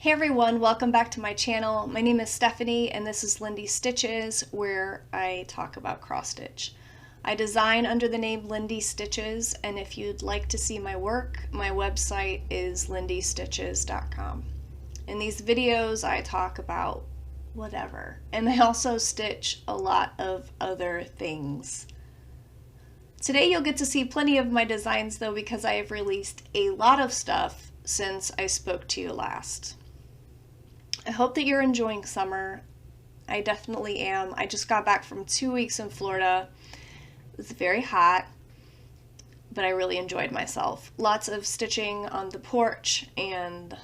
Hey everyone, welcome back to my channel. My name is Stephanie and this is Lindy Stitches, where I talk about cross stitch. I design under the name Lindy Stitches, and if you'd like to see my work, my website is lindystitches.com. In these videos I talk about whatever, and I also stitch a lot of other things. Today you'll get to see plenty of my designs though, because I have released a lot of stuff since I spoke to you last. I hope that you're enjoying summer. I definitely am. I just got back from 2 weeks in Florida. It was very hot, but I really enjoyed myself. Lots of stitching on the porch, and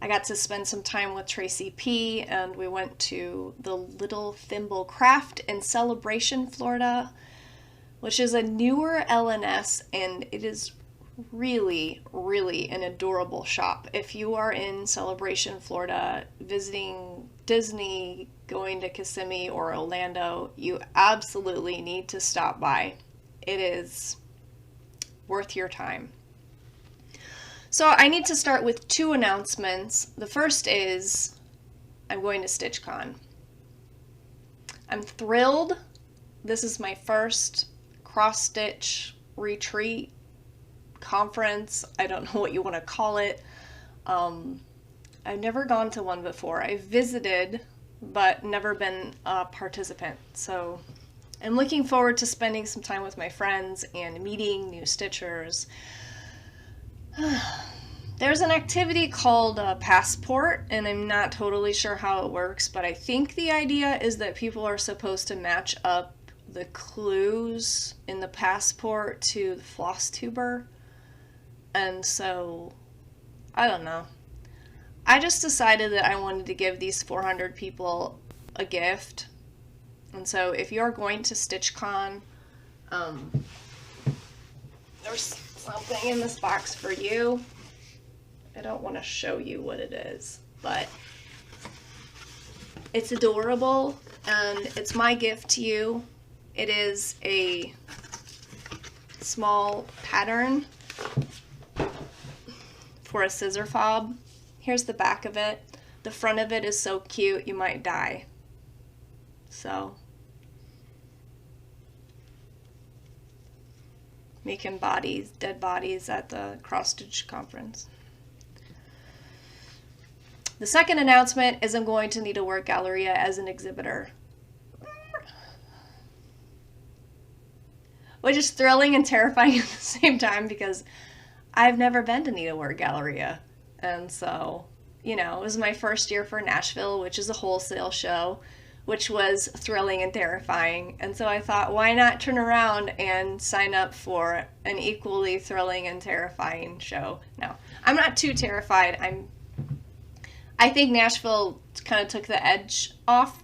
I got to spend some time with Tracy P, and we went to the Little Thimble Craft in Celebration, Florida, which is a newer LNS, and it is really an adorable shop. If you are in Celebration, Florida, visiting Disney, going to Kissimmee or Orlando, you absolutely need to stop by. It is worth your time. So I need to start with two announcements. The first is I'm going to StitchCon. I'm thrilled. This is my first cross-stitch retreat, conference, I don't know what you want to call it. I've never gone to one before. I've visited, but never been a participant. So I'm looking forward to spending some time with my friends and meeting new stitchers. There's an activity called Passport, and I'm not totally sure how it works, but I think the idea is that people are supposed to match up the clues in the passport to the Flosstuber. And so, I don't know. I just decided that I wanted to give these 400 people a gift. And so if you're going to StitchCon, there's something in this box for you. I don't want to show you what it is, but it's adorable and it's my gift to you. It is a small pattern for a scissor fob. Here's the back of it. The front of it is so cute you might die. So making bodies, dead bodies at the cross stitch conference. The second announcement is I'm going to Needlework Galleria as an exhibitor, which is thrilling and terrifying at the same time because I've never been to Needlework Galleria, and so, you know, it was my first year for Nashville, which is a wholesale show, which was thrilling and terrifying, and so I thought, why not turn around and sign up for an equally thrilling and terrifying show? Now, I'm not too terrified. I think Nashville kind of took the edge off.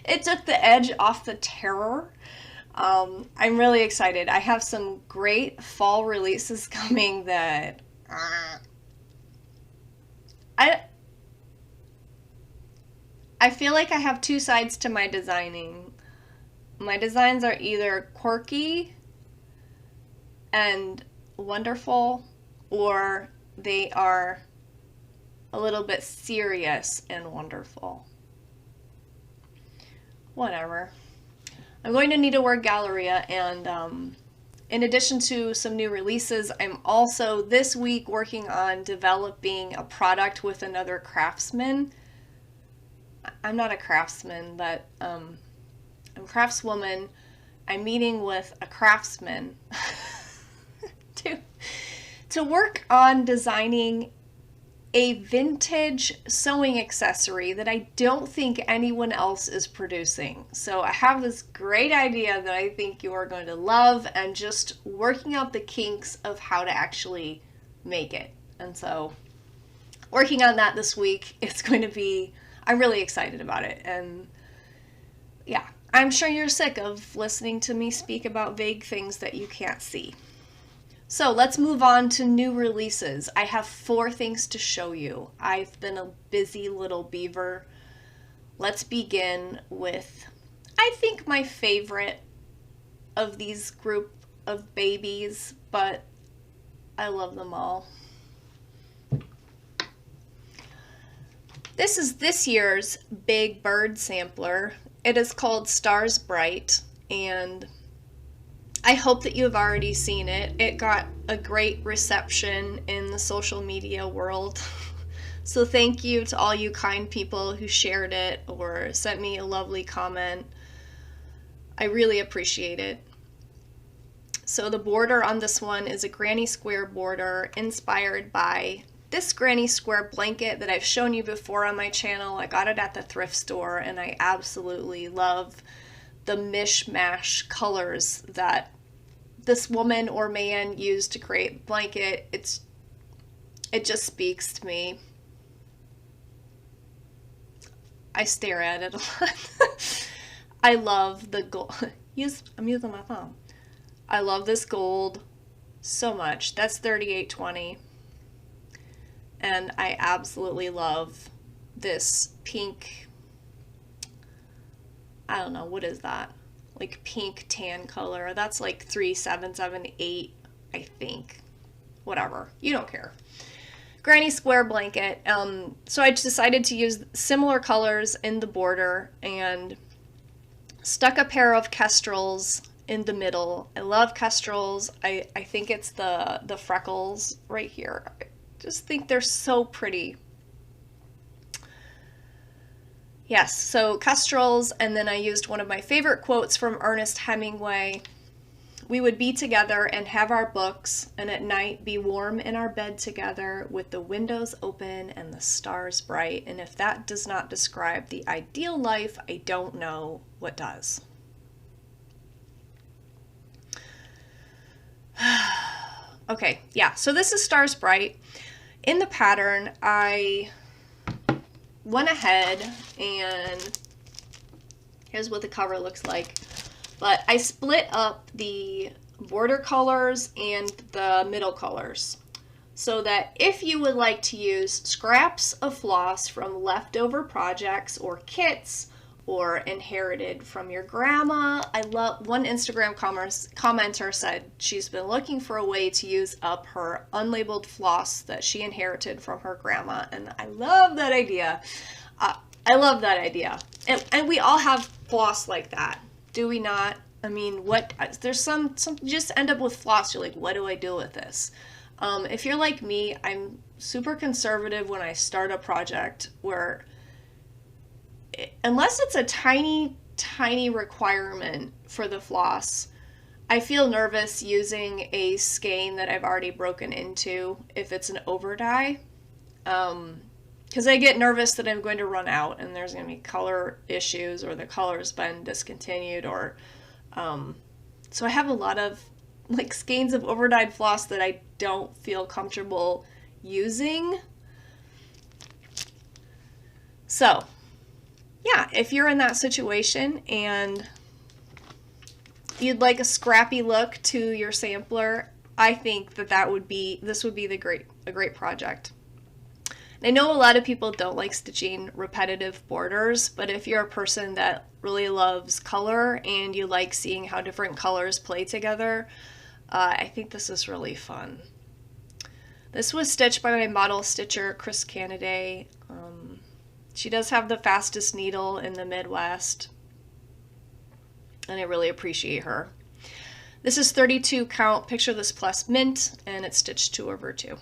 It took the edge off the terror. I'm really excited. I have some great fall releases coming that I feel like I have two sides to my designing. My designs are either quirky and wonderful, or they are a little bit serious and wonderful. Whatever. I'm going to Needlework Galleria, and in addition to some new releases, I'm also this week working on developing a product with another craftsman. I'm not a craftsman, but I'm a craftswoman. I'm meeting with a craftsman to work on designing a vintage sewing accessory that I don't think anyone else is producing. So I have this great idea that I think you are going to love, and just working out the kinks of how to actually make it. And so working on that this week, it's going to be, I'm really excited about it. And yeah, I'm sure you're sick of listening to me speak about vague things that you can't see. So let's move on to new releases. I have 4 things to show you. I've been a busy little beaver. Let's begin with, I think, my favorite of these group of babies, but I love them all. This is this year's Big Bird sampler. It is called Stars Bright, and I hope that you have already seen it. It got a great reception in the social media world. So thank you to all you kind people who shared it or sent me a lovely comment. I really appreciate it. So the border on this one is a granny square border inspired by this granny square blanket that I've shown you before on my channel. I got it at the thrift store, and I absolutely love the mishmash colors that this woman or man used to create the blanket. It just speaks to me. I stare at it a lot. I love the gold. I'm using my phone. I love this gold so much. That's $38.20. And I absolutely love this pink, I don't know, what is that? Like pink tan color. That's like $3,778, I think. Whatever. You don't care. Granny square blanket. So I just decided to use similar colors in the border and stuck a pair of kestrels in the middle. I love kestrels. I think it's the freckles right here. I just think they're so pretty. Yes, so kestrels, and then I used one of my favorite quotes from Ernest Hemingway. We would be together and have our books, and at night be warm in our bed together with the windows open and the stars bright. And if that does not describe the ideal life, I don't know what does. Okay, yeah, so this is Stars Bright. In the pattern, I went ahead and here's what the cover looks like. But I split up the border colors and the middle colors so that if you would like to use scraps of floss from leftover projects or kits or inherited from your grandma. I love, one Instagram commenter said she's been looking for a way to use up her unlabeled floss that she inherited from her grandma, and I love that idea. I love that idea. And we all have floss like that, do we not? I mean, what, there's some just end up with floss, you're like, what do I do with this? If you're like me, I'm super conservative when I start a project where, unless it's a tiny requirement for the floss, I feel nervous using a skein that I've already broken into if it's an over dye. Because I get nervous that I'm going to run out and there's going to be color issues or the color's been discontinued or so I have a lot of like skeins of over dyed floss that I don't feel comfortable using. So yeah, if you're in that situation and you'd like a scrappy look to your sampler, I think that this would be a great project. I know a lot of people don't like stitching repetitive borders, but if you're a person that really loves color and you like seeing how different colors play together, I think this is really fun. This was stitched by my model stitcher, Chris Canaday. She does have the fastest needle in the Midwest, and I really appreciate her. This is 32 count Picture This Plus Mint, and it's stitched 2/2.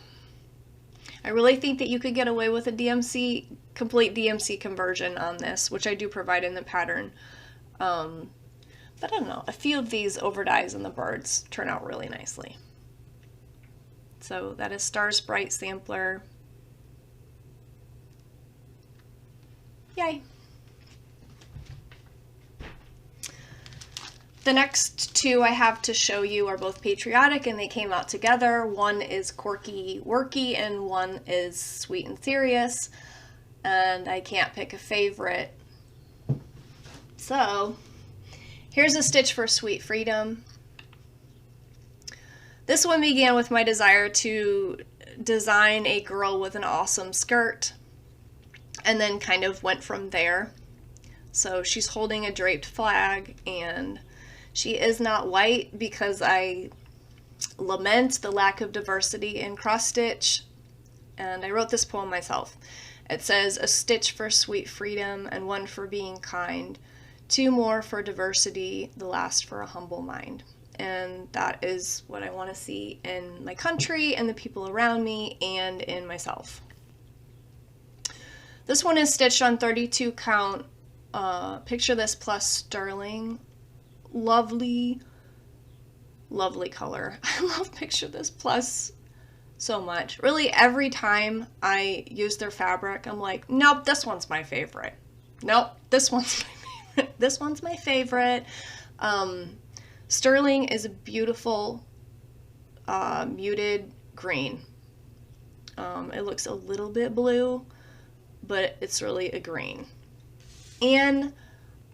I really think that you could get away with a complete DMC conversion on this, which I do provide in the pattern. But I don't know, a few of these over dyes in the birds turn out really nicely. So that is Stars Bright sampler. Yay. The next two I have to show you are both patriotic and they came out together. One is Quirky Worky and one is Sweet and Serious. And I can't pick a favorite. So here's a stitch for Sweet Freedom. This one began with my desire to design a girl with an awesome skirt and then kind of went from there. So she's holding a draped flag and she is not white because I lament the lack of diversity in cross stitch, and I wrote this poem myself. It says a stitch for sweet freedom and one for being kind, two more for diversity, the last for a humble mind. And that is what I want to see in my country and the people around me and in myself. This one is stitched on 32 count. Picture this plus sterling. Lovely, lovely color. I love Picture This Plus so much. Really, every time I use their fabric, I'm like, nope, this one's my favorite. Nope, this one's my favorite. This one's my favorite. Sterling is a beautiful muted green. It looks a little bit blue, but it's really a green. And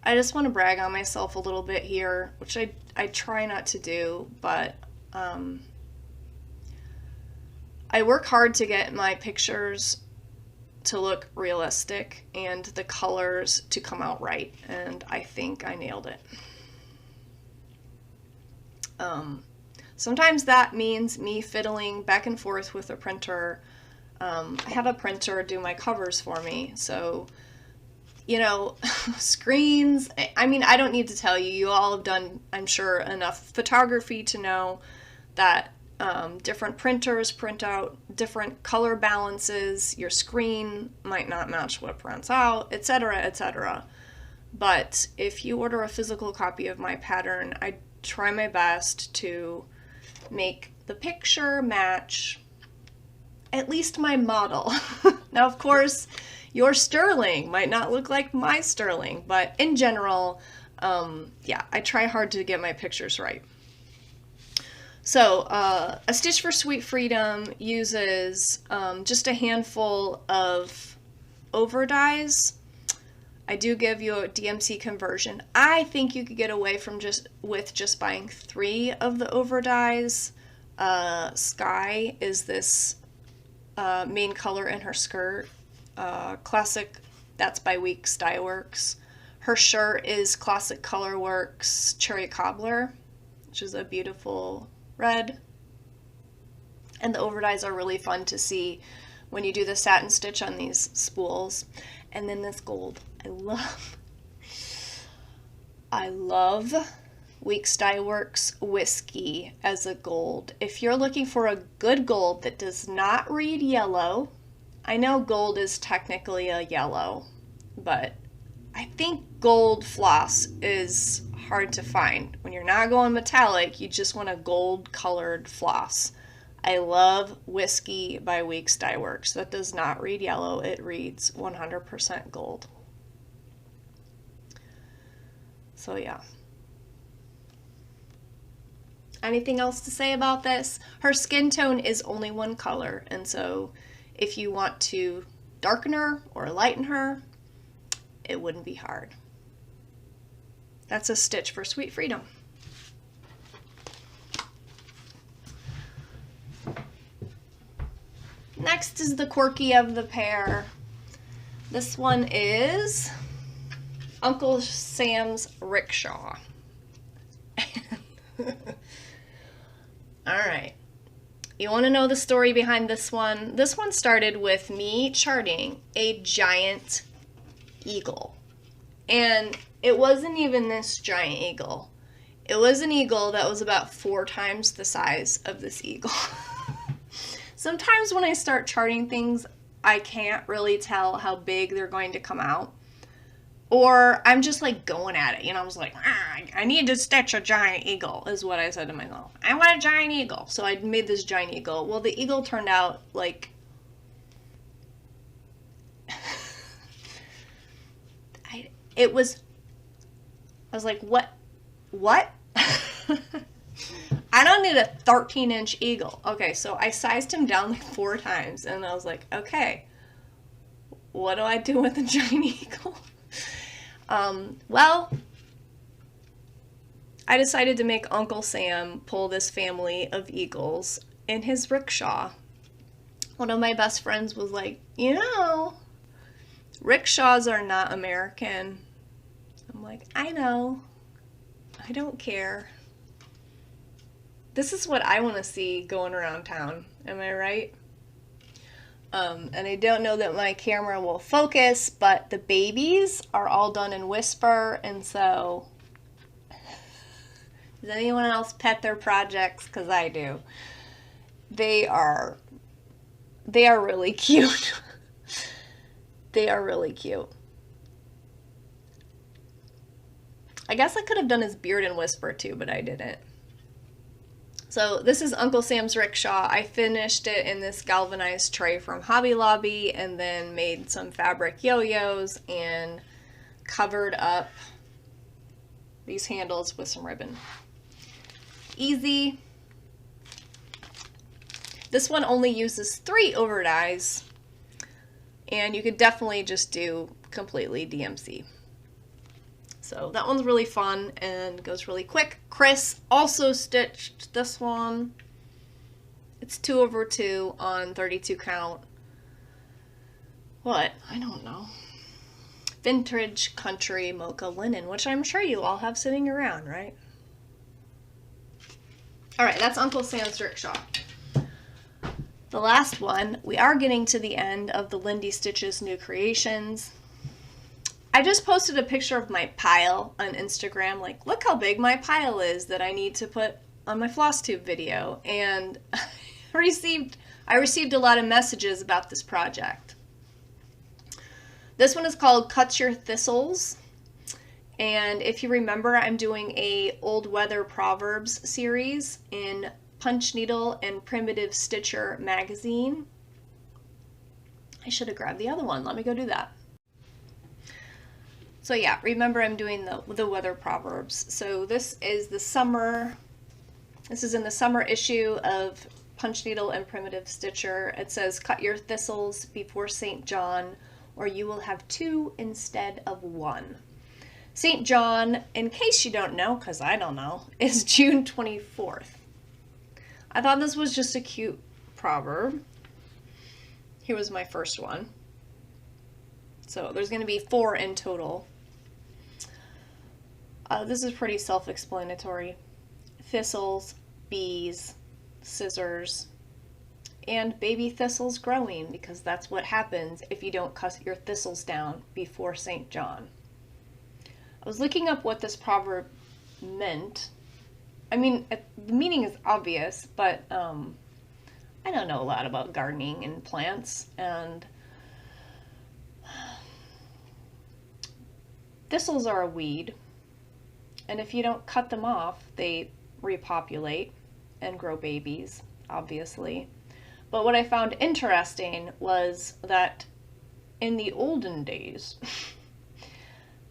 I just want to brag on myself a little bit here, which I try not to do, but I work hard to get my pictures to look realistic and the colors to come out right, and I think I nailed it. Sometimes that means me fiddling back and forth with a printer. I have a printer do my covers for me, so you know, screens, I mean, I don't need to tell you, you all have done, I'm sure, enough photography to know that different printers print out different color balances, your screen might not match what prints out, etc., etc. But if you order a physical copy of my pattern, I try my best to make the picture match at least my model. Now, of course, your sterling might not look like my sterling, but in general, yeah, I try hard to get my pictures right. So, A Stitch for Sweet Freedom uses just a handful of overdyes. I do give you a DMC conversion. I think you could get away from just buying 3 of the overdyes. Sky is this main color in her skirt. Classic, that's by Weeks Dye Works. Her shirt is Classic Color Works Cherry Cobbler, which is a beautiful red. And the overdyes are really fun to see when you do the satin stitch on these spools. And then this gold. I love Weeks Dye Works Whiskey as a gold. If you're looking for a good gold that does not read yellow, I know gold is technically a yellow, but I think gold floss is hard to find. When you're not going metallic, you just want a gold colored floss. I love Whiskey by Weeks Dye Works. That does not read yellow, it reads 100% gold. So yeah. Anything else to say about this? Her skin tone is only one color, and so if you want to darken her or lighten her, it wouldn't be hard. That's A Stitch for Sweet Freedom. Next is the quirky of the pair. This one is Uncle Sam's Rickshaw. All right. You want to know the story behind this one? This one started with me charting a giant eagle. And it wasn't even this giant eagle. It was an eagle that was about 4 times the size of this eagle. Sometimes when I start charting things, I can't really tell how big they're going to come out. Or I'm just like going at it, you know, I was like, I need to stitch a giant eagle, is what I said to myself. I want a giant eagle. So I made this giant eagle. Well, the eagle turned out like, I was like, what? I don't need a 13-inch eagle. Okay, so I sized him down like 4 times, and I was like, okay, what do I do with a giant eagle? Well, I decided to make Uncle Sam pull this family of eagles in his rickshaw. One of my best friends was like, you know, rickshaws are not American. I'm like, I know. I don't care. This is what I want to see going around town. Am I right? And I don't know that my camera will focus, but the babies are all done in Whisper, and so does anyone else pet their projects? Because I do. They are really cute. They are really cute. I guess I could have done his beard in Whisper too, but I didn't. So this is Uncle Sam's rickshaw. I finished it in this galvanized tray from Hobby Lobby and then made some fabric yo-yos and covered up these handles with some ribbon. Easy. This one only uses 3 over dyes, and you could definitely just do completely DMC. So that one's really fun and goes really quick. Chris also stitched this one. It's 2 over 2 on 32 count. What? I don't know. Vintage country mocha linen, which I'm sure you all have sitting around, right? All right, that's Uncle Sam's rickshaw. The last one, we are getting to the end of the Lindy Stitches New Creations. I just posted a picture of my pile on Instagram, like, look how big my pile is that I need to put on my Flosstube video, and I received a lot of messages about this project. This one is called Cut Your Thistles, and if you remember, I'm doing a Old Weather Proverbs series in Punch Needle and Primitive Stitcher magazine. I should have grabbed the other one. Let me go do that. So yeah, remember I'm doing the weather proverbs. So this is the summer. This is in the summer issue of Punch Needle and Primitive Stitcher. It says, cut your thistles before St. John, or you will have 2 instead of 1. St. John, in case you don't know, because I don't know, is June 24th. I thought this was just a cute proverb. Here was my first one. So there's going to be 4 in total. This is pretty self-explanatory. Thistles, bees, scissors, and baby thistles growing, because that's what happens if you don't cut your thistles down before St. John. I was looking up what this proverb meant. I mean, the meaning is obvious, but I don't know a lot about gardening and plants, and thistles are a weed, and if you don't cut them off, they repopulate and grow babies, obviously. But what I found interesting was that in the olden days,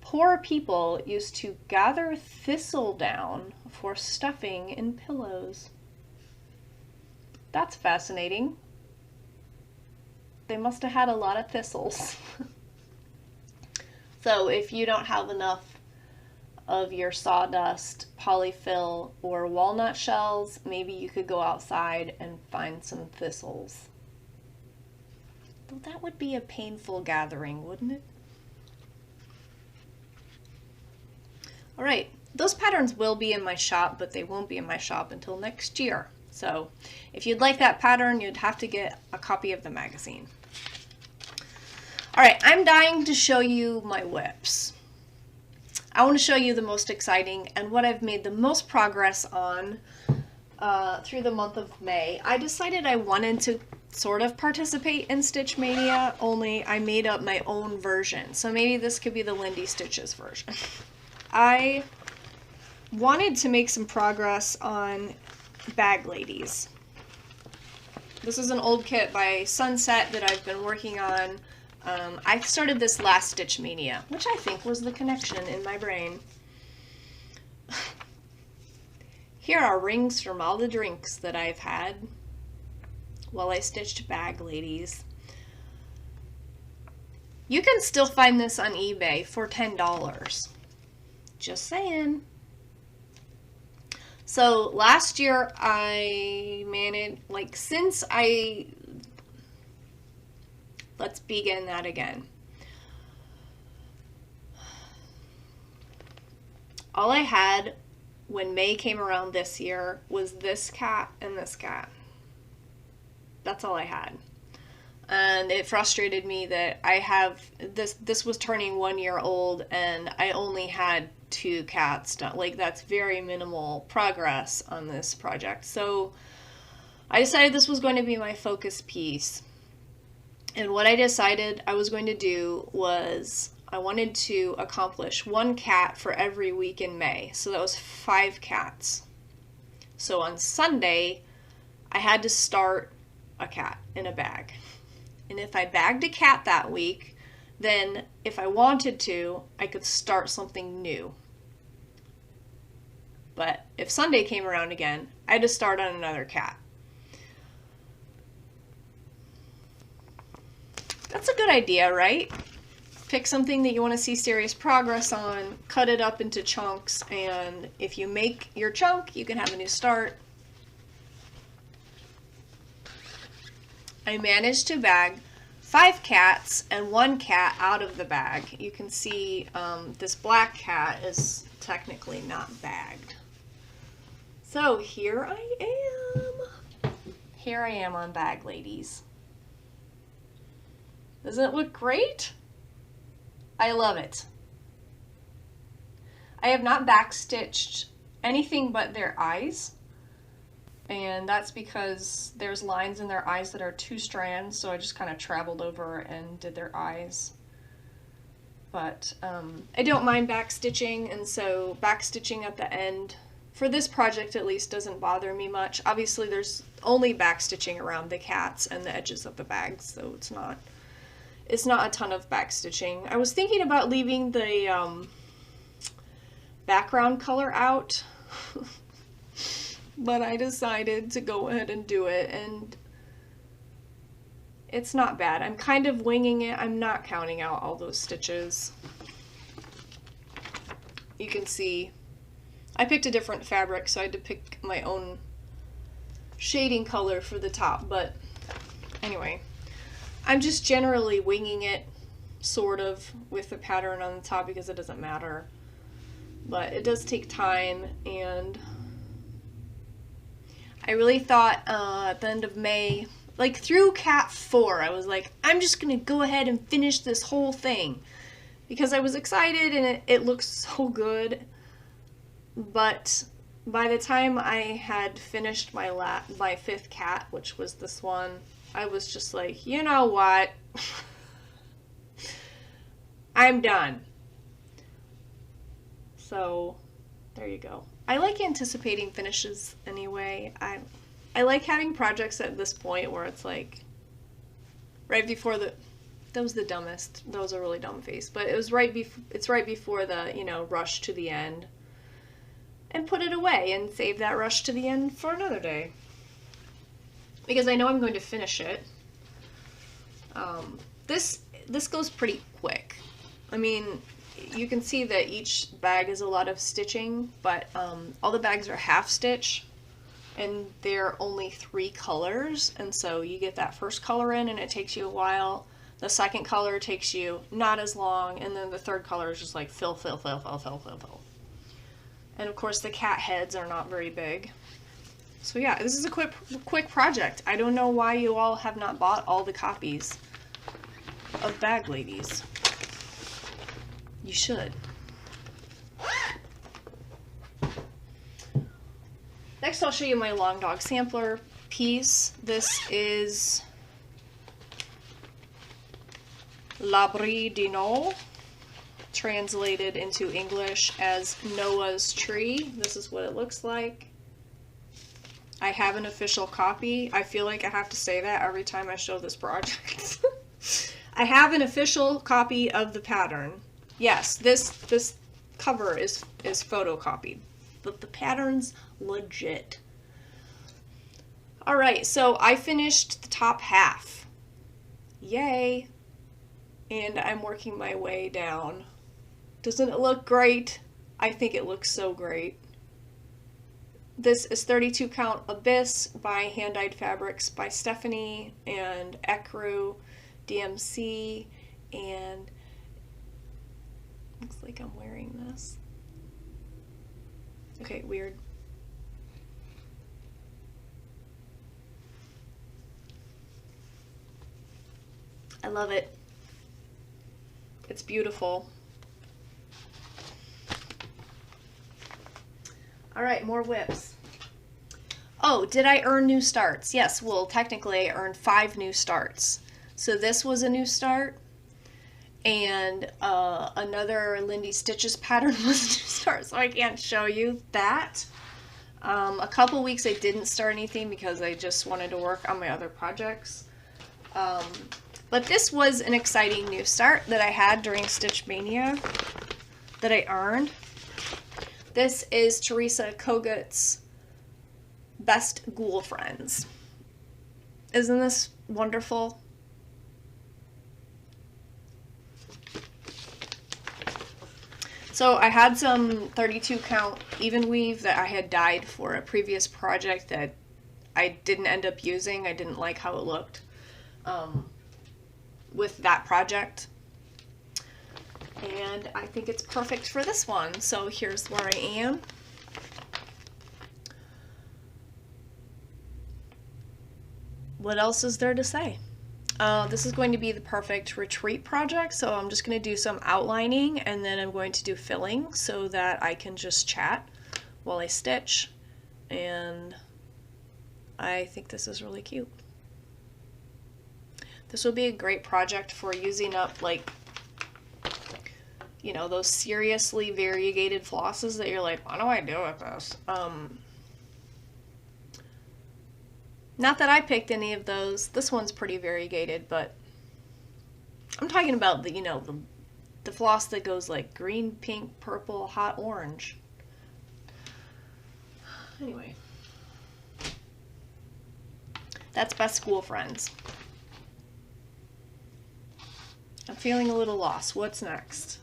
poor people used to gather thistle down for stuffing in pillows. That's fascinating. They must have had a lot of thistles. So if you don't have enough of your sawdust, polyfill, or walnut shells, maybe you could go outside and find some thistles. Though that would be a painful gathering, wouldn't it? All right, those patterns will be in my shop, but they won't be in my shop until next year. So if you'd like that pattern, you'd have to get a copy of the magazine. All right, I'm dying to show you my whips. I want to show you the most exciting and what I've made the most progress on through the month of May. I decided I wanted to sort of participate in Stitch Mania, only I made up my own version. So maybe this could be the Lindy Stitches version. I wanted to make some progress on Bag Ladies. This is an old kit by Sunset that I've been working on. I started this last Stitch Mania, which I think was the connection in my brain. Here are rings from all the drinks that I've had while I stitched Bag Ladies. You can still find this on eBay for $10. Just saying. So last year I managed, let's begin that again. All I had when May came around this year was this cat and this cat. That's all I had. And it frustrated me that I have this was turning 1 year old and I only had 2 cats done. Like, that's very minimal progress on this project. So I decided this was going to be my focus piece. And what I decided I was going to do was I wanted to accomplish 1 cat for every week in May. So that was 5 cats. So on Sunday, I had to start a cat in a bag. And if I bagged a cat that week, then if I wanted to, I could start something new. But if Sunday came around again, I had to start on another cat. That's a good idea, right? Pick something that you want to see serious progress on, cut it up into chunks, and if you make your chunk, you can have a new start. I managed to bag 5 cats and 1 cat out of the bag. You can see this black cat is technically not bagged. So here I am. Here I am on bag, ladies. Doesn't it look great? I love it. I have not backstitched anything but their eyes. And that's because there's lines in their eyes that are 2 strands, so I just kind of traveled over and did their eyes. But I don't mind backstitching, and so backstitching at the end, for this project at least, doesn't bother me much. Obviously there's only backstitching around the cats and the edges of the bags, so it's not a ton of backstitching. I was thinking about leaving the background color out. But I decided to go ahead and do it, and it's not bad. I'm kind of winging it. I'm not counting out all those stitches. You can see I picked a different fabric, so I had to pick my own shading color for the top, but anyway, I'm just generally winging it, sort of, with the pattern on the top because it doesn't matter. But it does take time, and I really thought at the end of May, like through Cat 4, I was like, I'm just going to go ahead and finish this whole thing. Because I was excited and it looks so good. But by the time I had finished my 5th cat, which was this one, I was just like, you know what? I'm done. So, there you go. I like anticipating finishes anyway. I like having projects at this point where it's like right before that was the dumbest. That was a really dumb face, but it's right before the, rush to the end. And put it away and save that rush to the end for another day. Because I know I'm going to finish it. This goes pretty quick. I mean, you can see that each bag is a lot of stitching, but all the bags are half stitch, and they're only 3 colors, and so you get that first color in and it takes you a while. The second color takes you not as long, and then the third color is just like fill. And of course the cat heads are not very big. So yeah, this is a quick project. I don't know why you all have not bought all the copies of Bag Ladies. You should. Next I'll show you my Long Dog sampler piece. This is L'Abri di Noël, translated into English as Noah's Tree. This is what it looks like. I have an official copy. I feel like I have to say that every time I show this project. I have an official copy of the pattern. Yes, this cover is photocopied, but the pattern's legit. Alright, so I finished the top half. Yay! And I'm working my way down. Doesn't it look great? I think it looks so great. This is 32 count Abyss by Hand Dyed Fabrics by Stephanie and Ecru DMC, and looks like I'm wearing this. Okay, weird. I love it. It's beautiful. All right, more whips. Oh, did I earn new starts? Yes, well, technically I earned 5 new starts. So this was a new start, and another Lindy Stitches pattern was a new start, so I can't show you that. A couple weeks I didn't start anything because I just wanted to work on my other projects. But this was an exciting new start that I had during Stitch Mania that I earned. This is Teresa Kogut's Best Ghoulfriends. Isn't this wonderful? So I had some 32 count even weave that I had dyed for a previous project that I didn't end up using. I didn't like how it looked with that project. And I think it's perfect for this one. So here's where I am. What else is there to say? This is going to be the perfect retreat project, so I'm just going to do some outlining and then I'm going to do filling so that I can just chat while I stitch, and I think this is really cute. This will be a great project for using up, like, you know, those seriously variegated flosses that you're like, what do I do with this? Not that I picked any of those. This one's pretty variegated, but I'm talking about the, you know, the floss that goes like green, pink, purple, hot orange. Anyway, that's Best Ghoulfriends. I'm feeling a little lost. What's next?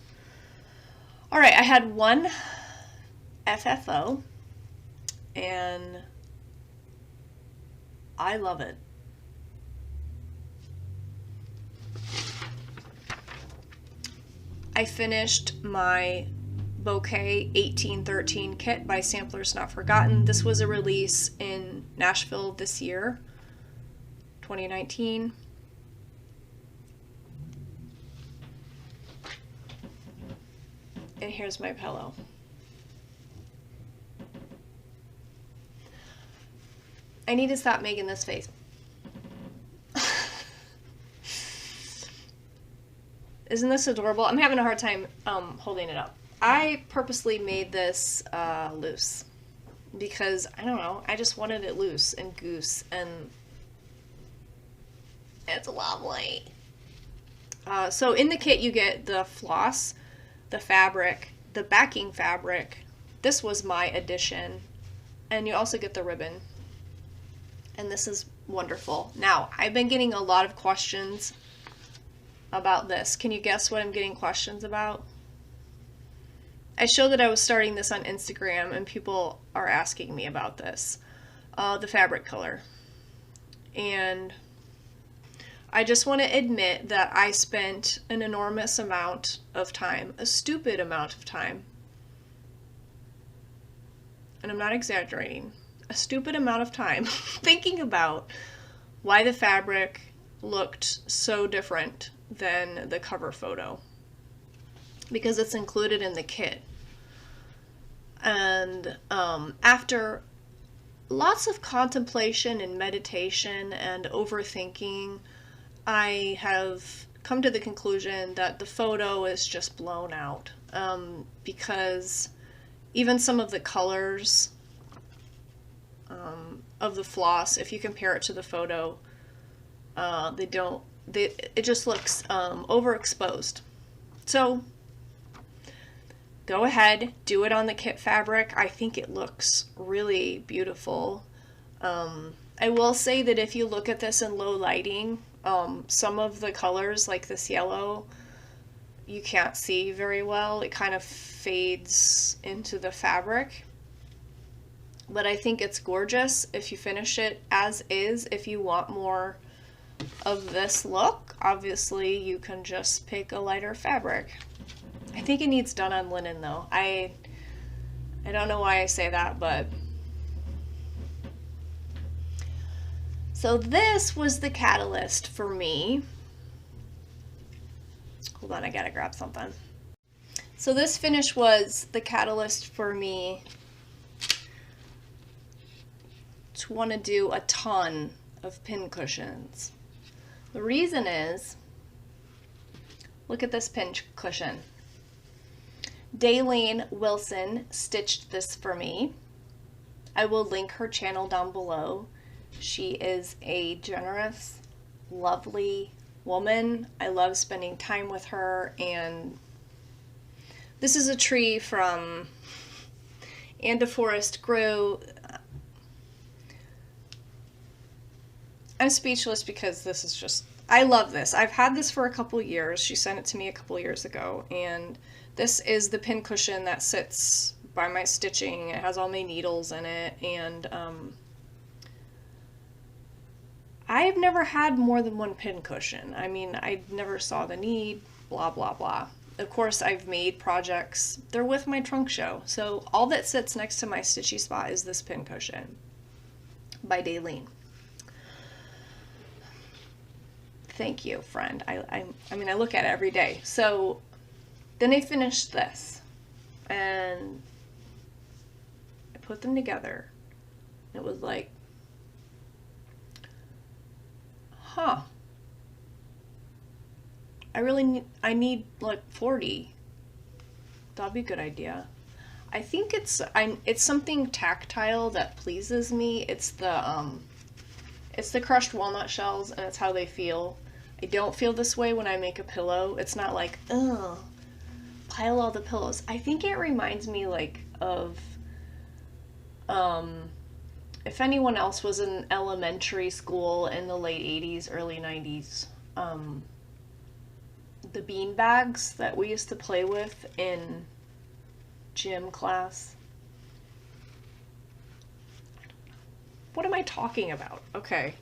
All right, I had one FFO, and I love it. I finished my Bouquet 1813 kit by Samplers Not Forgotten. This was a release in Nashville this year, 2019. And here's my pillow. I need to stop making this face. Isn't this adorable? I'm having a hard time holding it up. I purposely made this loose because, I don't know, I just wanted it loose and goose, and it's lovely. So in the kit you get the floss, the fabric, the backing fabric. This was my addition. And you also get the ribbon. And this is wonderful. Now, I've been getting a lot of questions about this. Can you guess what I'm getting questions about? I showed that I was starting this on Instagram and people are asking me about this. The fabric color. And I just want to admit that I spent an enormous amount of time, a stupid amount of time, and I'm not exaggerating, a stupid amount of time thinking about why the fabric looked so different than the cover photo, because it's included in the kit. And after lots of contemplation and meditation and overthinking, I have come to the conclusion that the photo is just blown out, because even some of the colors of the floss, if you compare it to the photo, it just looks overexposed. So go ahead, do it on the kit fabric. I think it looks really beautiful. I will say that if you look at this in low lighting, some of the colors, like this yellow, you can't see very well. It kind of fades into the fabric. But I think it's gorgeous if you finish it as is. If you want more of this look, obviously you can just pick a lighter fabric. I think it needs done on linen though. I don't know why I say that, but so this was the catalyst for me Hold on, I gotta grab something. So this finish was the catalyst for me to want to do a ton of pin cushions. The reason is, look at this pin cushion. Daylene Wilson stitched this for me. I will link her channel down below. She is a generous, lovely woman. I love spending time with her, and this is a tree from And a Forest Grew. I'm speechless because this is just, I love this. I've had this for a couple years. She sent it to me a couple years ago, and this is the pin cushion that sits by my stitching. It has all my needles in it, and I've never had more than one pin cushion. I mean, I never saw the need, blah, blah, blah. Of course, I've made projects. They're with my trunk show. So all that sits next to my stitchy spot is this pin cushion by Daylene. Thank you, friend. I mean, I look at it every day. So then I finished this, and I put them together. It was like, huh. I need like 40. That'd be a good idea. I think it's something tactile that pleases me. It's the crushed walnut shells, and it's how they feel. I don't feel this way when I make a pillow. It's not like, ugh, pile all the pillows. I think it reminds me like of, if anyone else was in elementary school in the late 80s, early 90s, the bean bags that we used to play with in gym class. What am I talking about? Okay.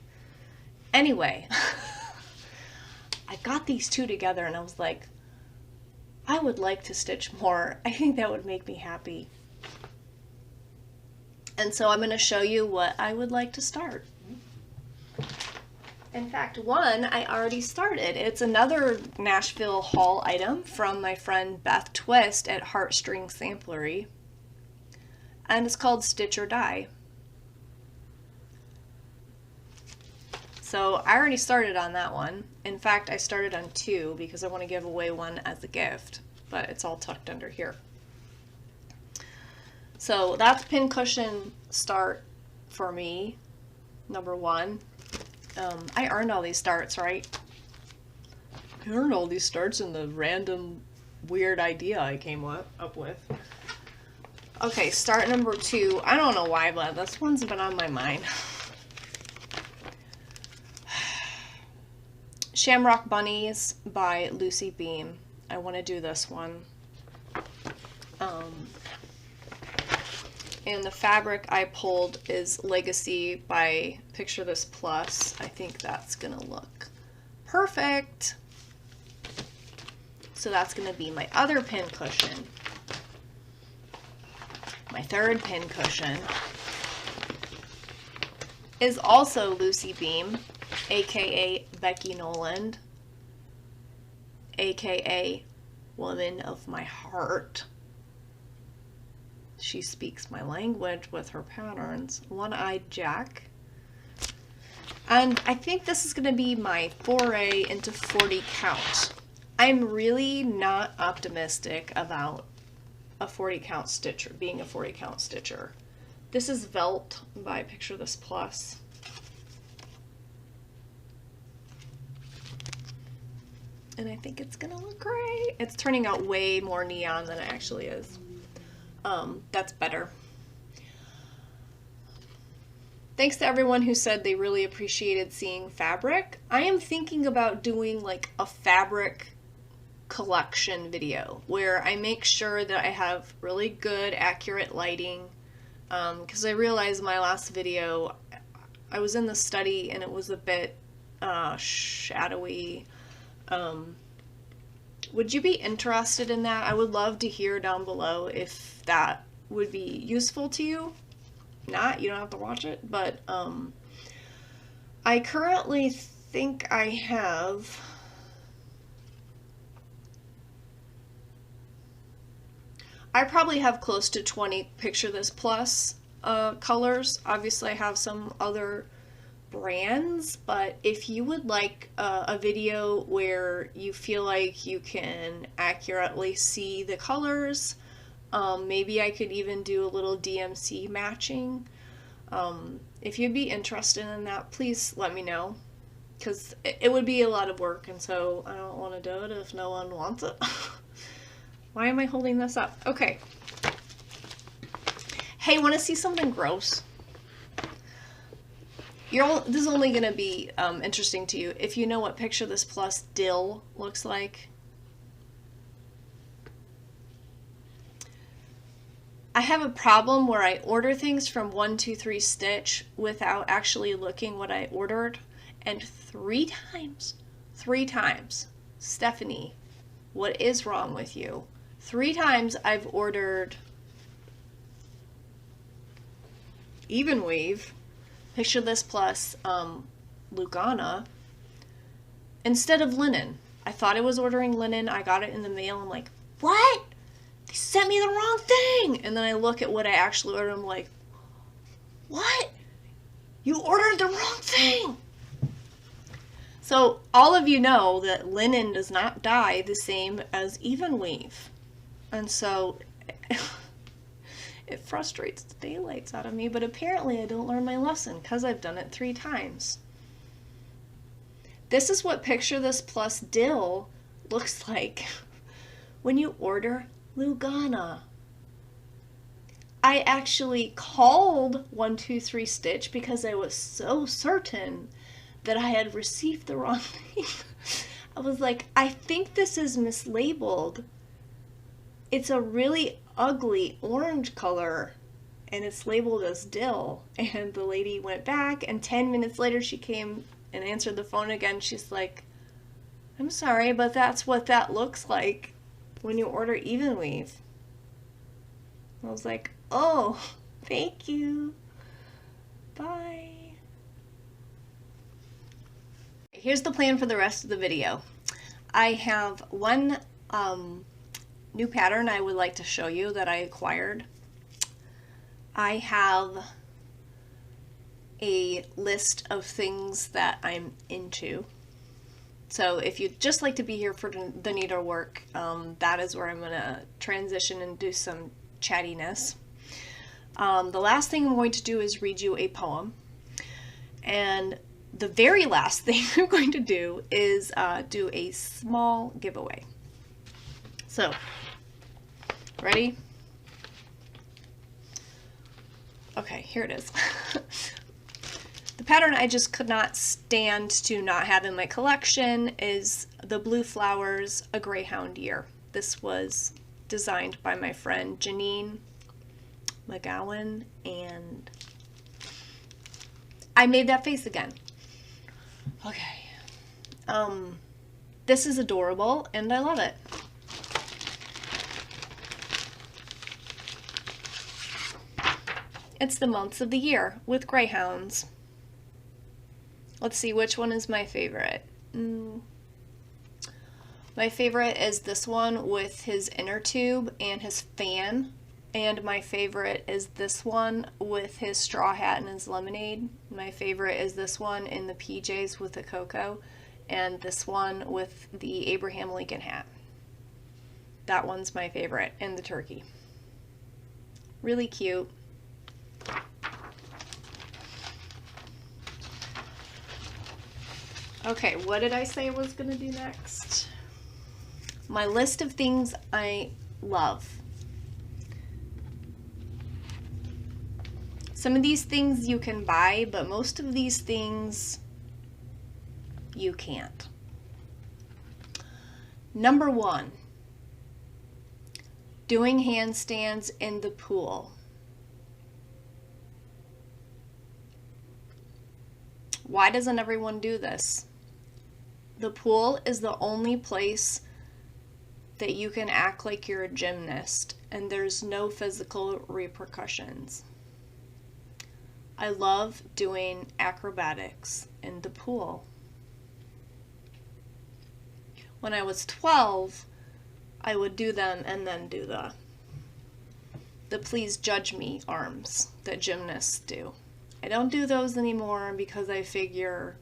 Anyway, I got these two together and I was like, I would like to stitch more. I think that would make me happy. And so I'm going to show you what I would like to start. In fact, one I already started. It's another Nashville haul item from my friend Beth Twist at Heartstring Samplery. And it's called Stitch or Die. So I already started on that one. In fact, I started on two because I want to give away one as a gift, but it's all tucked under here. So that's pin cushion start for me, number one. I earned all these starts, right? I earned all these starts in the random weird idea I came up with. Okay, start number two. I don't know why, but this one's been on my mind. Shamrock Bunnies by Lucy Beam. I want to do this one. And the fabric I pulled is Legacy by Picture This Plus. I think that's gonna look perfect. So that's gonna be my other pin cushion. My third pin cushion is also Lucy Beam, aka Becky Noland, aka Woman of My Heart. She speaks my language with her patterns. One-Eyed Jack. And I think this is going to be my foray into 40 count. I'm really not optimistic about a 40 count stitcher, being a 40 count stitcher. This is Velt by Picture This Plus. And I think it's gonna look great. It's turning out way more neon than it actually is. That's better. Thanks to everyone who said they really appreciated seeing fabric. I am thinking about doing like a fabric collection video where I make sure that I have really good, accurate lighting. Because I realized my last video, I was in the study and it was a bit shadowy. Would you be interested in that? I would love to hear down below if that would be useful to you. Not, you don't have to watch it, but I currently think I have I probably have close to 20 Picture This Plus colors. Obviously I have some other brands, but if you would like a video where you feel like you can accurately see the colors, maybe I could even do a little DMC matching. If you'd be interested in that, please let me know, because it would be a lot of work, and so I don't want to do it if no one wants it. Why am I holding this up? Okay. Hey, want to see something gross? This is only going to be interesting to you if you know what Picture This Plus dill looks like. I have a problem where I order things from 123 Stitch without actually looking what I ordered, and three times, Stephanie, what is wrong with you? 3 times I've ordered Even Weave, Picture This Plus, Lugana, instead of linen. I thought I was ordering linen. I got it in the mail. I'm like, what? They sent me the wrong thing. And then I look at what I actually ordered. I'm like, what? You ordered the wrong thing. So all of you know that linen does not dye the same as even weave. And so it frustrates the daylights out of me, but apparently I don't learn my lesson because I've done it 3 times. This is what Picture This Plus dill looks like when you order Lugana. I actually called 123 Stitch because I was so certain that I had received the wrong thing. I was like, I think this is mislabeled. It's a really ugly orange color and it's labeled as dill. And the lady went back, and 10 minutes later she came and answered the phone again. She's like, I'm sorry, but that's what that looks like when you order even weave. I was like, oh, thank you. Bye. Here's the plan for the rest of the video. I have one new pattern I would like to show you that I acquired. I have a list of things that I'm into. So if you'd just like to be here for the needlework, that is where I'm going to transition and do some chattiness. The last thing I'm going to do is read you a poem. And the very last thing I'm going to do is do a small giveaway. So, ready? Okay, here it is. The pattern I just could not stand to not have in my collection is the Blue Flowers, A Greyhound Year. This was designed by my friend Janine McGowan, and I made that face again. Okay. This is adorable, and I love it. It's the months of the year with greyhounds. Let's see, which one is my favorite? My favorite is this one with his inner tube and his fan. And my favorite is this one with his straw hat and his lemonade. My favorite is this one in the PJs with the cocoa. And this one with the Abraham Lincoln hat. That one's my favorite. And the turkey. Really cute. Okay, what did I say I was going to do next? My list of things I love. Some of these things you can buy, but most of these things you can't. Number 1, doing handstands in the pool. Why doesn't everyone do this? The pool is the only place that you can act like you're a gymnast, and there's no physical repercussions. I love doing acrobatics in the pool. When I was 12, I would do them and then do the the please judge me arms that gymnasts do. I don't do those anymore because I figure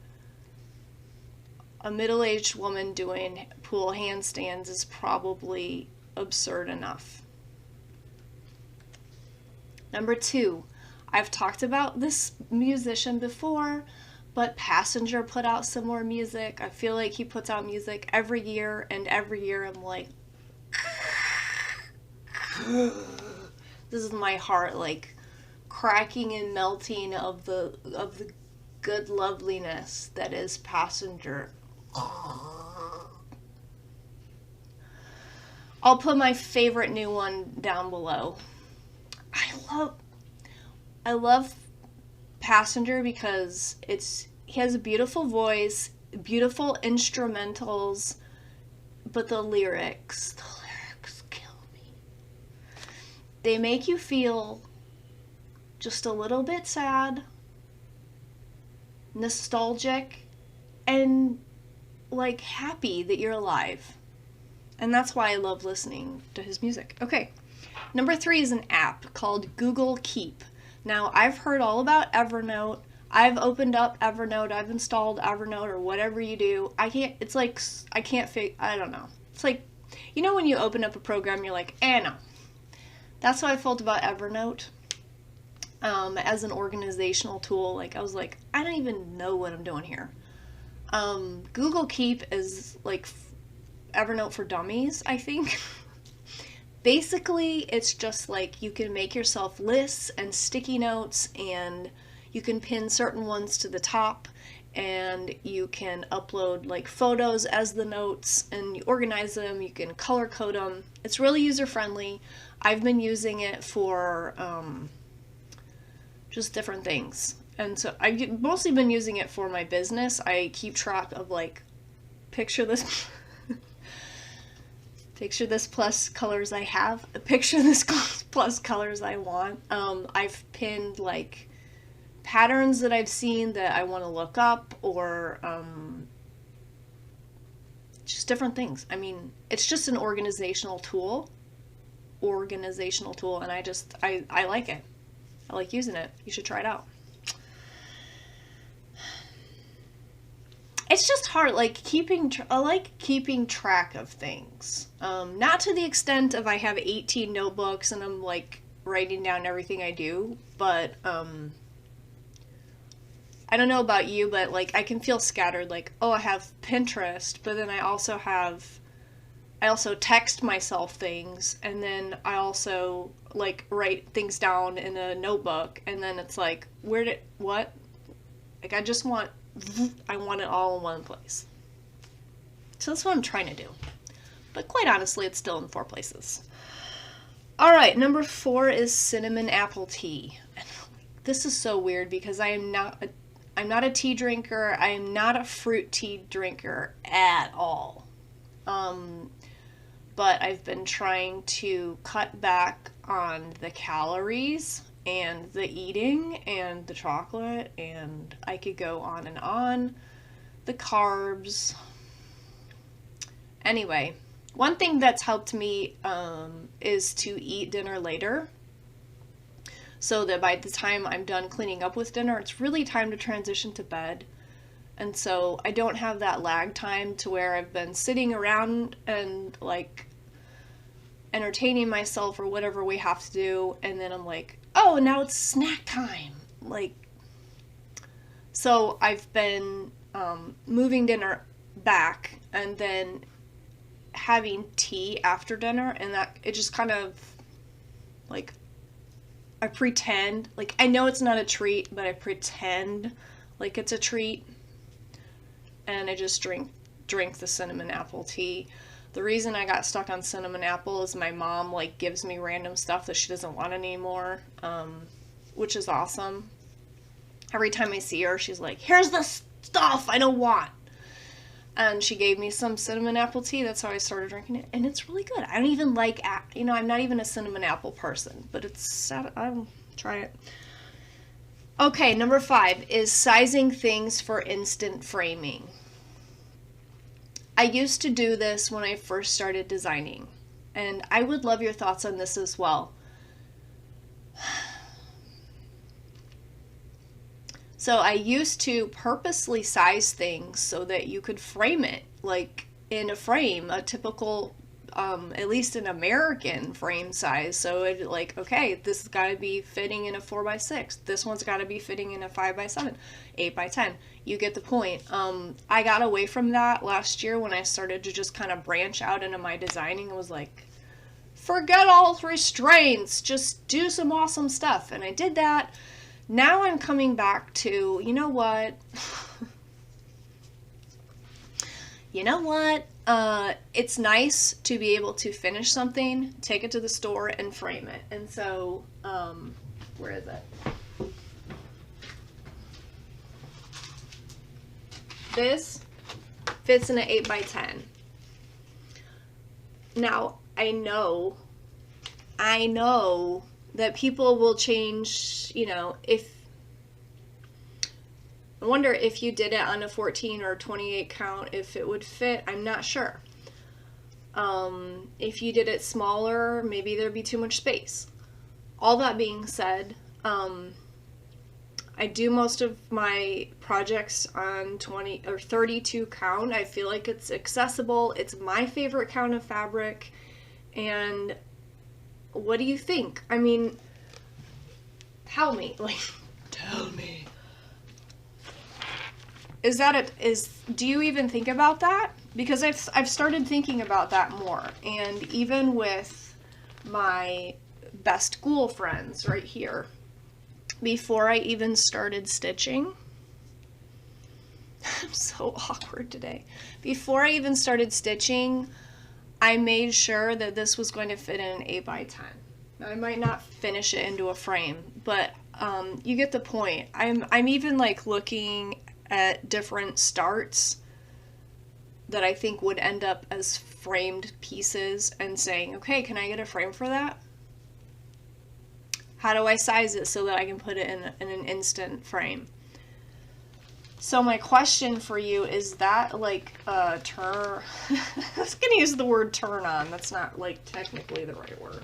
a middle-aged woman doing pool handstands is probably absurd enough. Number 2, I've talked about this musician before, but Passenger put out some more music. I feel like he puts out music every year, and every year I'm like, this is my heart like cracking and melting of the good loveliness that is Passenger. I'll put my favorite new one down below. I love Passenger because he has a beautiful voice, beautiful instrumentals, but the lyrics kill me. They make you feel just a little bit sad, nostalgic, and like happy that you're alive. And that's why I love listening to his music. Okay, number 3 is an app called Google Keep. Now, I've heard all about Evernote. I've opened up Evernote. I've installed Evernote or whatever you do. I don't know. It's like, you know when you open up a program, you're like, no. That's how I felt about Evernote. As an organizational tool, like I was like, I don't even know what I'm doing here. Google Keep is like Evernote for dummies, I think. Basically, it's just like you can make yourself lists and sticky notes, and you can pin certain ones to the top, and you can upload like photos as the notes, and you organize them, you can color code them. It's really user friendly. I've been using it for just different things. And so I've mostly been using it for my business. I keep track of like, picture this plus colors I have. Picture this plus colors I want. I've pinned like patterns that I've seen that I want to look up, or just different things. I mean, it's just an organizational tool, and I like it. I like using it. You should try it out. It's just hard, like I like keeping track of things. Not to the extent of I have 18 notebooks and I'm like writing down everything I do, but I don't know about you, but like I can feel scattered, like, oh, I have Pinterest, but then I also text myself things, and then I also like write things down in a notebook, and then it's like, what? Like I want it all in one place. So that's what I'm trying to do. But quite honestly, it's still in 4 places. All right, number 4 is cinnamon apple tea. This is so weird because I'm not a tea drinker. I am not a fruit tea drinker at all. But I've been trying to cut back on the calories and the eating and the chocolate, and I could go on and on. The carbs. Anyway, one thing that's helped me is to eat dinner later, so that by the time I'm done cleaning up with dinner, it's really time to transition to bed. And so I don't have that lag time to where I've been sitting around and like entertaining myself or whatever we have to do, and then I'm like, oh, now it's snack time. Like, so I've been moving dinner back and then having tea after dinner, and that it just kind of like, I pretend like I know it's not a treat, but I pretend like it's a treat, and I just drink the cinnamon apple tea. The reason I got stuck on cinnamon apple is my mom like gives me random stuff that she doesn't want anymore, which is awesome. Every time I see her, she's like, here's the stuff I don't want. And she gave me some cinnamon apple tea. That's how I started drinking it. And it's really good. I don't even like, I'm not even a cinnamon apple person, but I'll try it. Okay, number 5 is sizing things for instant framing. I used to do this when I first started designing, and I would love your thoughts on this as well. So I used to purposely size things so that you could frame it, like in a frame, a typical, at least an American frame size. So it like, okay, this has got to be fitting in a 4x6. This one's got to be fitting in a 5x7, 8x10. You get the point. I got away from that last year when I started to just kind of branch out into my designing. I was like, forget all restraints, just do some awesome stuff. And I did that. Now I'm coming back to, you know what? It's nice to be able to finish something, take it to the store, and frame it. And so, where is it? This fits in an 8x10. Now, I know that people will change, I wonder if you did it on a 14 or 28 count, if it would fit. I'm not sure. If you did it smaller, maybe there'd be too much space. All that being said, I do most of my projects on 20 or 32 count. I feel like it's accessible. It's my favorite count of fabric. And what do you think? I mean, tell me. Tell me. Do you even think about that? Because I've started thinking about that more. And even with my best Ghoulfriends right here, before I even started stitching, I'm so awkward today. Before I even started stitching, I made sure that this was going to fit in an 8x10. Now, I might not finish it into a frame, but you get the point. I'm even like looking at different starts that I think would end up as framed pieces and saying, okay, can I get a frame for that? How do I size it so that I can put it in an instant frame? So my question for you is that like a turn... I was going to use the word turn on. That's not like technically the right word.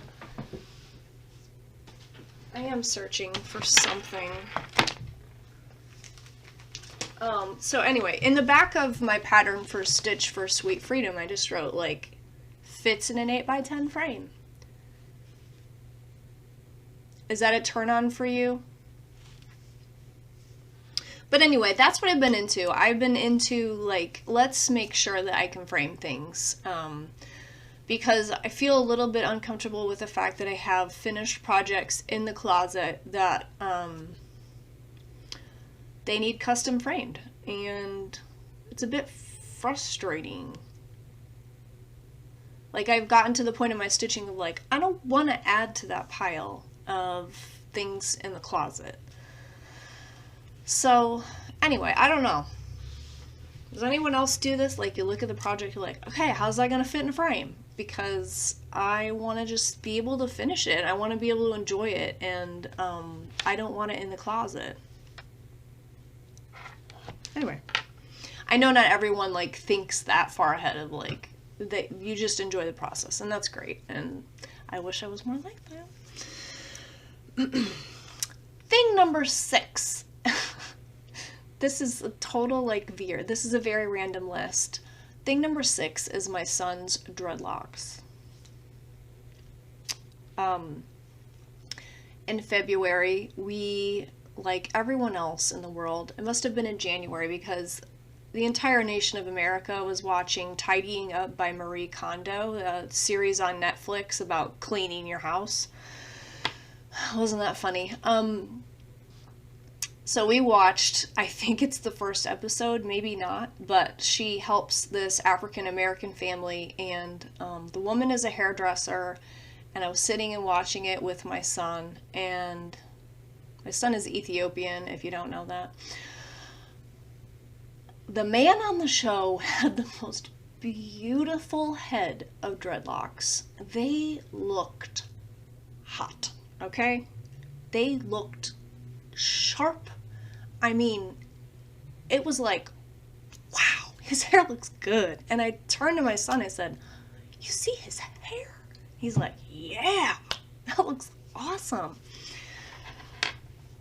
I am searching for something. So anyway, in the back of my pattern for Stitch for Sweet Freedom, I just wrote like, fits in an 8x10 frame. Is that a turn on for you? But anyway, that's what I've been into. I've been into like, let's make sure that I can frame things. Because I feel a little bit uncomfortable with the fact that I have finished projects in the closet that they need custom framed, and it's a bit frustrating. Like, I've gotten to the point in my stitching of like, I don't want to add to that pile of things in the closet. So anyway, I don't know. Does anyone else do this? Like, you look at the project, you're like, okay, how's that going to fit in a frame? Because I want to just be able to finish it. I want to be able to enjoy it, and I don't want it in the closet. Anyway, I know not everyone like thinks that far ahead of like that. You just enjoy the process, and that's great. And I wish I was more like that. Thing number 6. This is a total like veer. This is a very random list. Thing number 6 is my son's dreadlocks. In February, we, like everyone else in the world, it must have been in January because the entire nation of America was watching Tidying Up by Marie Kondo, a series on Netflix about cleaning your house. Wasn't that funny? So we watched, I think it's the first episode, maybe not, but she helps this African-American family, and the woman is a hairdresser, and I was sitting and watching it with my son, and my son is Ethiopian, if you don't know that. The man on the show had the most beautiful head of dreadlocks. They looked hot, okay? They looked sharp. I mean, it was like, wow, his hair looks good. And I turned to my son, I said, you see his hair? He's like, yeah, that looks awesome.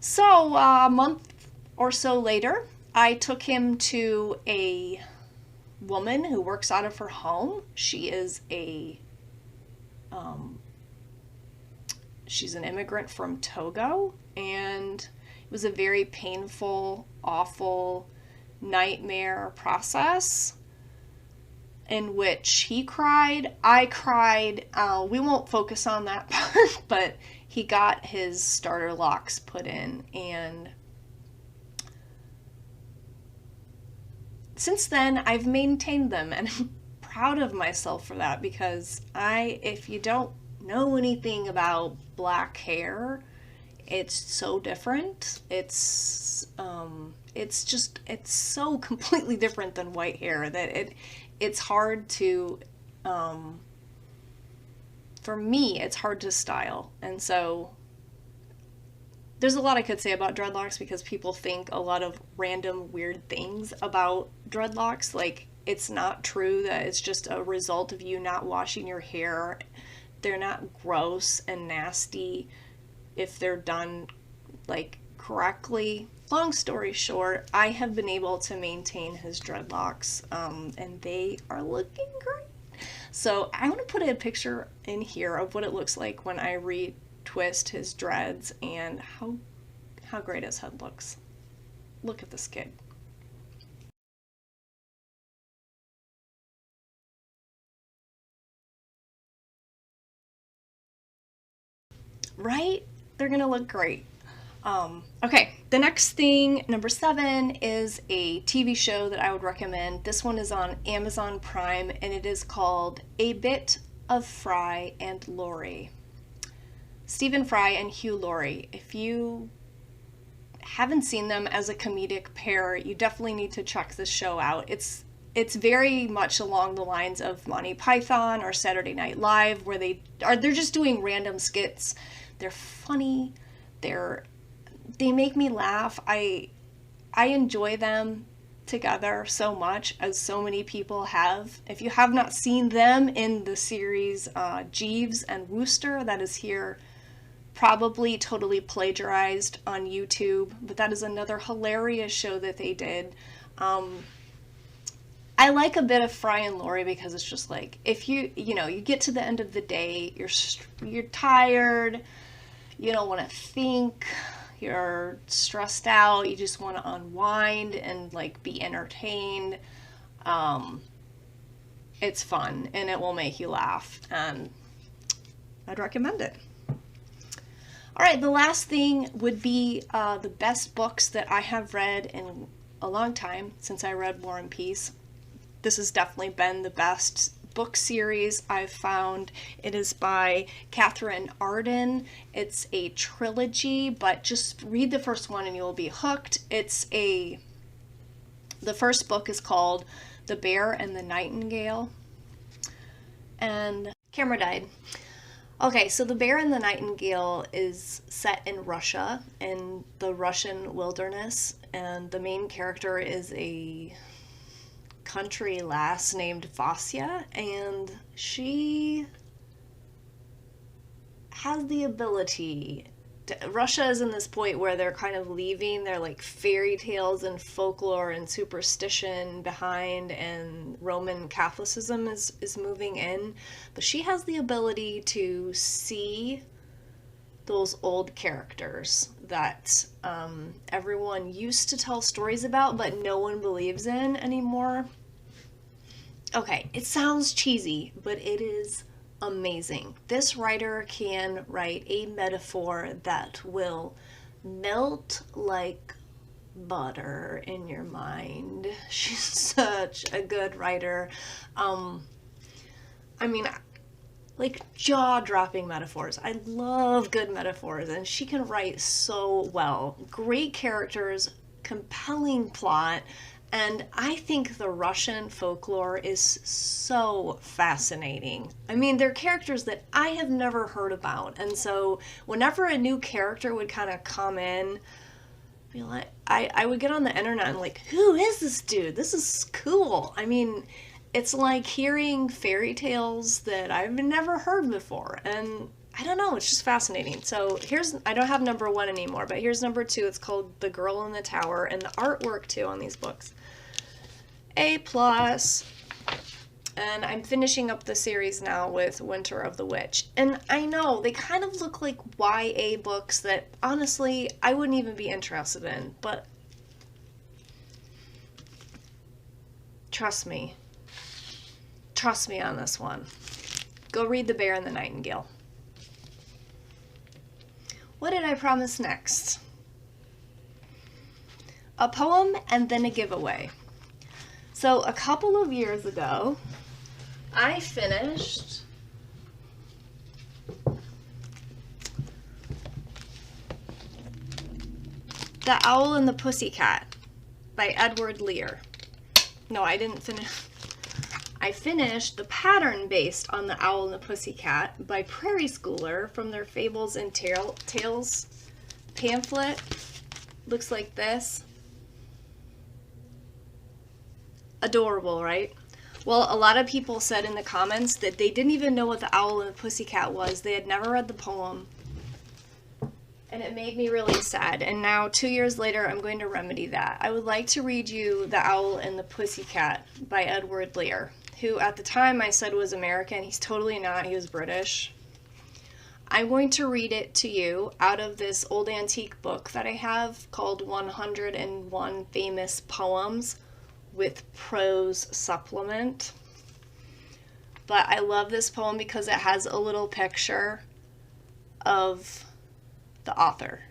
So a month or so later, I took him to a woman who works out of her home. She's an immigrant from Togo, and it was a very painful, awful nightmare process in which he cried, I cried. We won't focus on that part, but he got his starter locks put in, and since then I've maintained them, and I'm proud of myself for that, because if you don't know anything about black hair, it's so different. It's so completely different than white hair that it's hard to, for me, it's hard to style. And so there's a lot I could say about dreadlocks, because people think a lot of random weird things about dreadlocks. Like, it's not true that it's just a result of you not washing your hair. They're not gross and nasty if they're done like correctly. Long story short, I have been able to maintain his dreadlocks, and they are looking great. So I want to put a picture in here of what it looks like when I retwist his dreads, and how great his head looks. Look at this kid. Right? They're gonna look great. Okay, the next thing, number 7, is a TV show that I would recommend. This one is on Amazon Prime, and it is called A Bit of Fry and Laurie. Stephen Fry and Hugh Laurie. If you haven't seen them as a comedic pair, you definitely need to check this show out. It's very much along the lines of Monty Python or Saturday Night Live, where they're just doing random skits. They're funny. They make me laugh. I enjoy them together so much, as so many people have. If you have not seen them in the series Jeeves and Wooster, that is here, probably totally plagiarized on YouTube, but that is another hilarious show that they did. I like A Bit of Fry and Laurie because it's just like, if you get to the end of the day, you're tired, you don't want to think, you're stressed out, you just want to unwind and like be entertained. It's fun and it will make you laugh, and I'd recommend it. All right, the last thing would be the best books that I have read in a long time, since I read War and Peace. This has definitely been the best book series I've found. It is by Katherine Arden. It's a trilogy, but just read the first one and you'll be hooked. The first book is called The Bear and the Nightingale. And camera died. Okay, so The Bear and the Nightingale is set in Russia, in the Russian wilderness, and the main character is a country lass named Vasya, and she has the ability Russia is in this point where they're kind of leaving their like fairy tales and folklore and superstition behind, and Roman Catholicism is moving in, but she has the ability to see those old characters that everyone used to tell stories about but no one believes in anymore. Okay, it sounds cheesy, but it is amazing. This writer can write a metaphor that will melt like butter in your mind. She's such a good writer. I mean, like jaw-dropping metaphors. I love good metaphors, and she can write so well. Great characters, compelling plot, and I think the Russian folklore is so fascinating. I mean, they're characters that I have never heard about, and so whenever a new character would kind of come in, be like, I would get on the internet and like, who is this dude? This is cool. I mean, it's like hearing fairy tales that I've never heard before, and I don't know, it's just fascinating. So here's, I don't have number 1 anymore, but here's number 2. It's called The Girl in the Tower, and the artwork too on these books, A+. And I'm finishing up the series now with Winter of the Witch. And I know they kind of look like YA books that honestly I wouldn't even be interested in, but trust me on this one. Go read The Bear and the Nightingale. What did I promise next? A poem and then a giveaway. So a couple of years ago, I finished The Owl and the Pussycat by Edward Lear. No, I didn't finish. I finished the pattern based on The Owl and the Pussycat by Prairie Schooler from their Fables and Tales pamphlet. Looks like this. Adorable, right? Well, a lot of people said in the comments that they didn't even know what The Owl and the Pussycat was. They had never read the poem. And it made me really sad. And now, 2 years later, I'm going to remedy that. I would like to read you The Owl and the Pussycat by Edward Lear, who at the time I said was American. He's totally not. He was British. I'm going to read it to you out of this old antique book that I have called 101 Famous Poems with Prose Supplement. But I love this poem because it has a little picture of the author.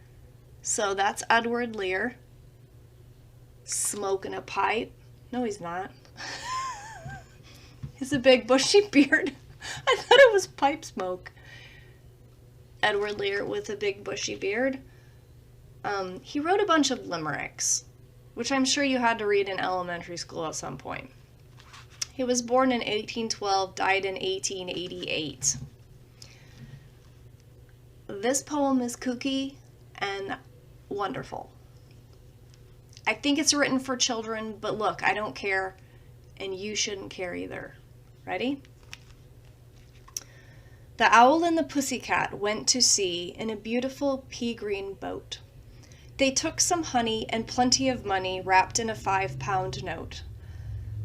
So that's Edward Lear smoking a pipe. No, he's not. He's a big bushy beard. I thought it was pipe smoke. Edward Lear with a big bushy beard. He wrote a bunch of limericks, which I'm sure you had to read in elementary school at some point. He was born in 1812, died in 1888. This poem is kooky and wonderful. I think it's written for children, but look, I don't care, and you shouldn't care either. Ready? The owl and the pussycat went to sea in a beautiful pea-green boat. They took some honey and plenty of money wrapped in a 5-pound note.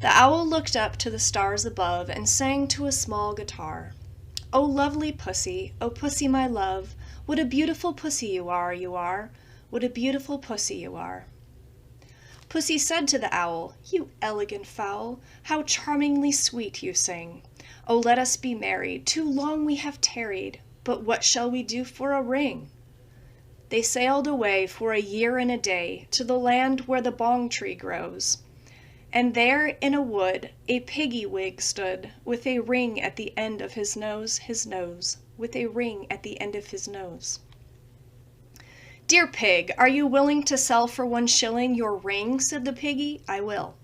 The owl looked up to the stars above and sang to a small guitar. "Oh, lovely pussy, oh, pussy, my love, what a beautiful pussy you are, what a beautiful pussy you are." Pussy said to the owl, "You elegant fowl, how charmingly sweet you sing. Oh, let us be married, too long we have tarried, but what shall we do for a ring?" They sailed away for a year and a day to the land where the bong tree grows. And there in a wood a piggy wig stood, with a ring at the end of his nose, with a ring at the end of his nose. "Dear pig, are you willing to sell for 1 shilling your ring?" said the piggy. "I will."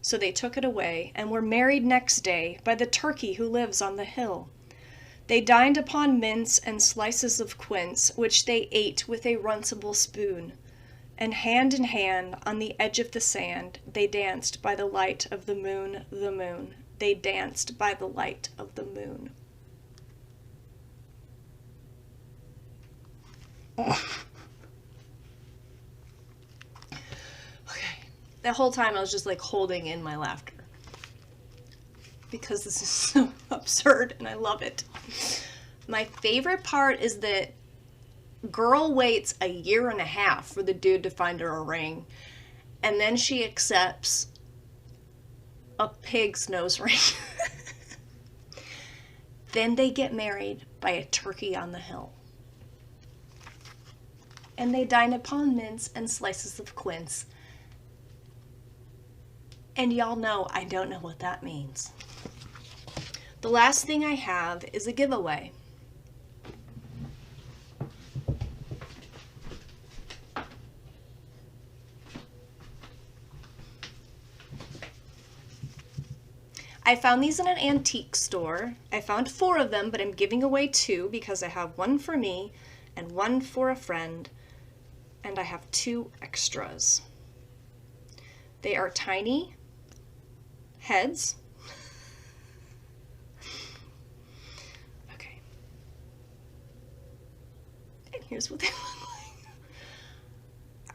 So they took it away, and were married next day by the turkey who lives on the hill. They dined upon mince and slices of quince, which they ate with a runcible spoon. And hand in hand, on the edge of the sand, they danced by the light of the moon, They danced by the light of the moon. Okay. That whole time I was just like holding in my laughter. Because this is so absurd and I love it. My favorite part is that girl waits a year and a half for the dude to find her a ring, and then she accepts a pig's nose ring. Then they get married by a turkey on the hill. And they dine upon mince and slices of quince. And y'all know I don't know what that means. The last thing I have is a giveaway. I found these in an antique store. I found 4 of them, but I'm giving away 2 because I have 1 for me and 1 for a friend, and I have 2 extras. They are tiny heads. Okay. Here's what they look like.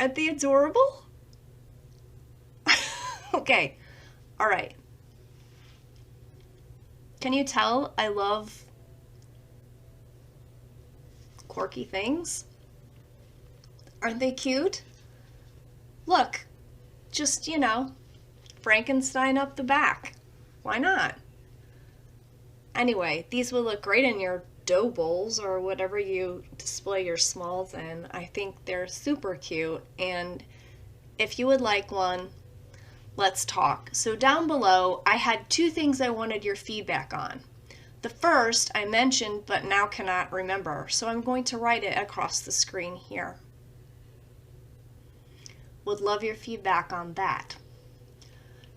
Aren't they adorable? Okay, all right. Can you tell I love quirky things? Aren't they cute? Look, just, you know, Frankenstein up the back. Why not? Anyway, these will look great in your dough bowls or whatever you display your smalls in. I think they're super cute, and if you would like one, let's talk. So down below, I had 2 things I wanted your feedback on. The first I mentioned but now cannot remember, so I'm going to write it across the screen here. Would love your feedback on that.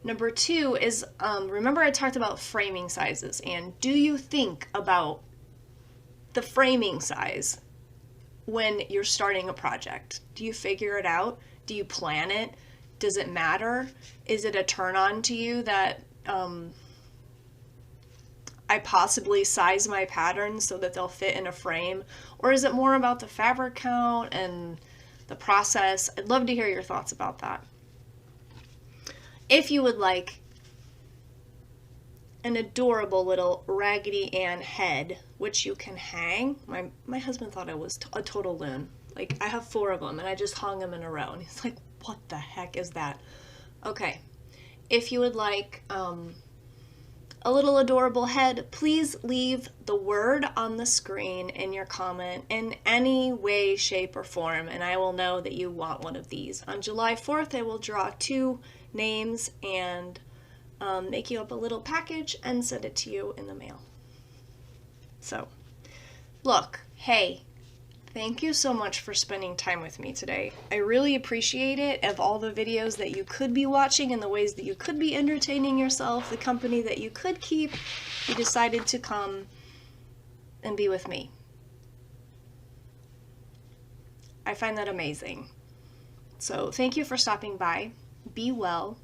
Number 2 is, remember I talked about framing sizes, and do you think about the framing size when you're starting a project? Do you figure it out? Do you plan it? Does it matter? Is it a turn on to you that I possibly size my patterns so that they'll fit in a frame? Or is it more about the fabric count and the process? I'd love to hear your thoughts about that. If you would like an adorable little Raggedy Ann head, which you can hang. My husband thought I was a total loon. Like, I have 4 of them, and I just hung them in a row. And he's like, what the heck is that? Okay. If you would like a little adorable head, please leave the word on the screen in your comment in any way, shape, or form, and I will know that you want one of these. On July 4th, I will draw 2 names and make you up a little package and send it to you in the mail. So, look, hey, thank you so much for spending time with me today. I really appreciate it. Of all the videos that you could be watching and the ways that you could be entertaining yourself, the company that you could keep, you decided to come and be with me. I find that amazing. So thank you for stopping by. Be well,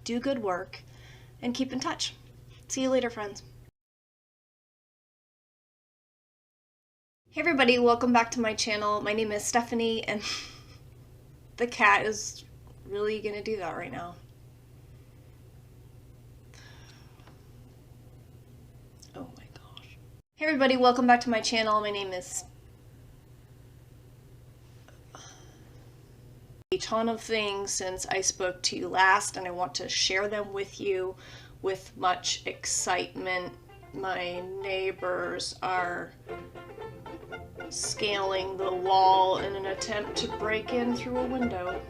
do good work, and keep in touch. See you later, friends. Hey everybody, welcome back to my channel. My name is Stephanie, and the cat is really gonna do that right now. Oh my gosh. Hey everybody, welcome back to my channel. My name is a ton of things since I spoke to you last, and I want to share them with you with much excitement. My neighbors are scaling the wall in an attempt to break in through a window.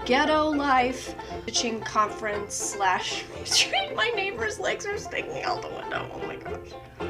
Ghetto life. Pitching conference / retreat. My neighbor's legs are sticking out the window. Oh my gosh.